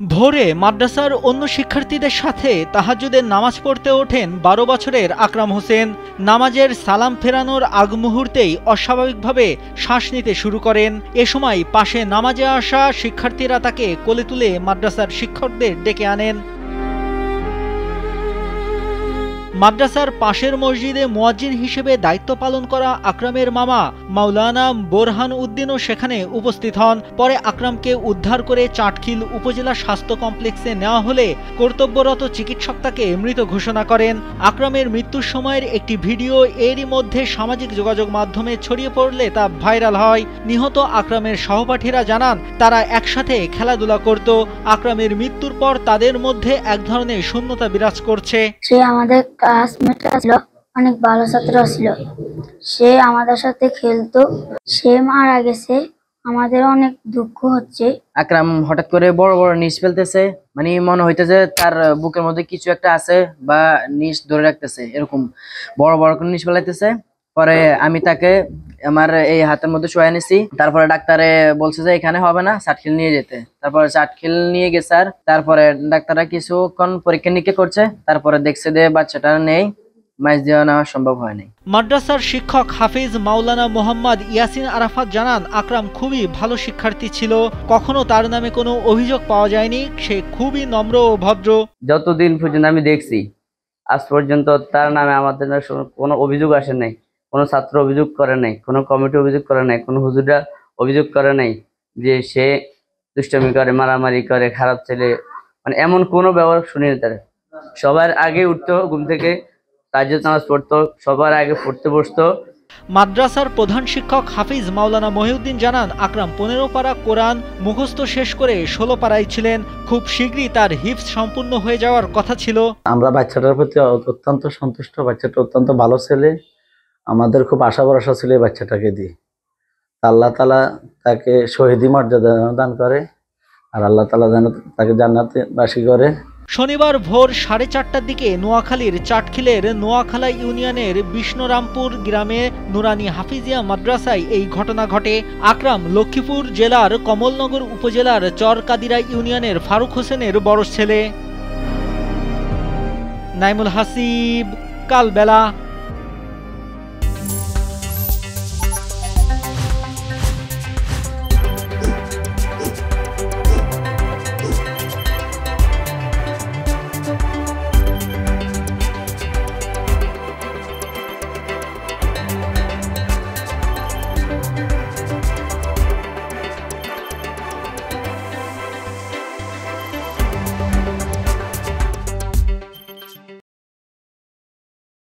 ভোরে মাদ্রাসার অন্য শিক্ষার্থীদের সাথে তাহাজ্জুদের নামাজ পড়তে ওঠেন ১২ বছরের আকরাম হোসেন। নামাজের সালাম ফেরানোর আগ মুহূর্তেই অস্বাভাবিকভাবে শ্বাস নিতে শুরু করেন। এ সময় পাশে নামাজে আসা শিক্ষার্থীরা তাকে কোলে তুলে মাদ্রাসার শিক্ষকদের ডেকে আনেন। মাদ্রাসার পাশের মসজিদে মুয়াজ্জিন হিসেবে দায়িত্ব পালন করা আকরামের মামা মাওলানা বোরহান উদ্দিনও সেখানে উপস্থিত হন। পরে আকরামকে উদ্ধার করে চাটখিল উপজেলা স্বাস্থ্য কমপ্লেক্সে নেওয়া হলে কর্তব্যরত চিকিৎসক তাকে মৃত ঘোষণা করেন। আকরামের মৃত্যুর সময়ের একটি ভিডিও এরই মধ্যে সামাজিক যোগাযোগ মাধ্যমে ছড়িয়ে পড়লে তা ভাইরাল হয়। নিহত আকরামের সহপাঠীরা জানান, তারা একসাথে খেলাধুলা করত। আকরামের মৃত্যুর পর তাদের মধ্যে এক ধরনের শূন্যতা বিরাজ করছে। সে আমাদের ক্লাসমেট ছিল, অনেক ভালো ছাত্র ছিল। সে আমাদের সাথে খেলতো। সে মারা গেছে, আমাদের অনেক দুঃখ হচ্ছে। আকরাম হঠাৎ করে বড় বড় নিশ ফেলতেছে, মানে মনে হইতেছে তার বুকের মধ্যে কিছু একটা আছে বা নিশ ধরে রাখতেছে, এরকম বড় বড় করে নিশ ফেলাইতেছে। পরে আমি তাকে আমার এই হাতের মধ্যে শোয়া নিছি। তারপরে ডাক্তারে বলছে যে এখানে হবে না, চাটখিল নিয়ে যেতে। তারপরে চাটখিল নিয়ে গেছে। আর তারপরে ডাক্তাররা কিছুক্ষণ পরীক্ষা নিরীক্ষা করছে, তারপরে দেখছে যে বাচ্চাটা নেই, মাইজ দেওয়া নেওয়া সম্ভব হয়নি। মাদ্রাসার শিক্ষক হাফিজ মাওলানা মোহাম্মদ ইয়াসিন আরাফাত জানান, আকরাম খুবই ভালো শিক্ষার্থী ছিল। কখনো তার নামে কোনো অভিযোগ পাওয়া যায়নি। সে খুবই নম্র ও ভদ্র। যতদিন পর্যন্ত আমি দেখছি আজ পর্যন্ত তার নামে আমাদের কোনো অভিযোগ আসে নাই, কোনো ছাত্র অভিযোগ করে নাই, কোনো কমিটি অভিযোগ করে নাই, কোনো হুজুররা অভিযোগ করে নাই যে সে দুষ্টামি করে, মারামারি করে, খারাপ ছেলে, মানে এমন কোনো ব্যবহার শুনিনি তার। সবার আগে উঠতো ঘুম থেকে, তাহাজ্জুদ নামাজ পড়তো, সবার আগে পড়তে বসতো। মাদ্রাসার প্রধান শিক্ষক হাফিজ মাওলানা মহিউদ্দিন জানান, আকরাম ১৫ পারা কোরআন মুখস্থ শেষ করে ১৬ পারায় ছিলেন। খুব শীঘ্রই তার হিফজ সম্পূর্ণ হয়ে যাওয়ার কথা ছিল। আমরা বাচ্চাটার প্রতি অত্যন্ত সন্তুষ্ট। বাচ্চাটা অত্যন্ত ভালো ছেলে। আমাদের খুব আশা ভরসা ছিল এই বাচ্চাটাকে দিয়ে। আল্লাহ তাআলা তাকে শহীদি মর্যাদা দান করে, আর আল্লাহ তাআলা যেন তাকে জান্নাতে বাসী করে। শনিবার ভোর 4:30টার দিকে নোয়াখালীর চাটখিলের নোয়াখালা ইউনিয়নের বিষ্ণুরামপুর গ্রামে নুরানি হাফিজিয়া মাদ্রাসায় এই ঘটনা ঘটে। আকরাম লক্ষ্মীপুর জেলার কমলনগর উপজেলার চরকাদিরা ইউনিয়নের ফারুক হোসেনের বড় ছেলে। নাইমুল হাসিব, কালবেলা।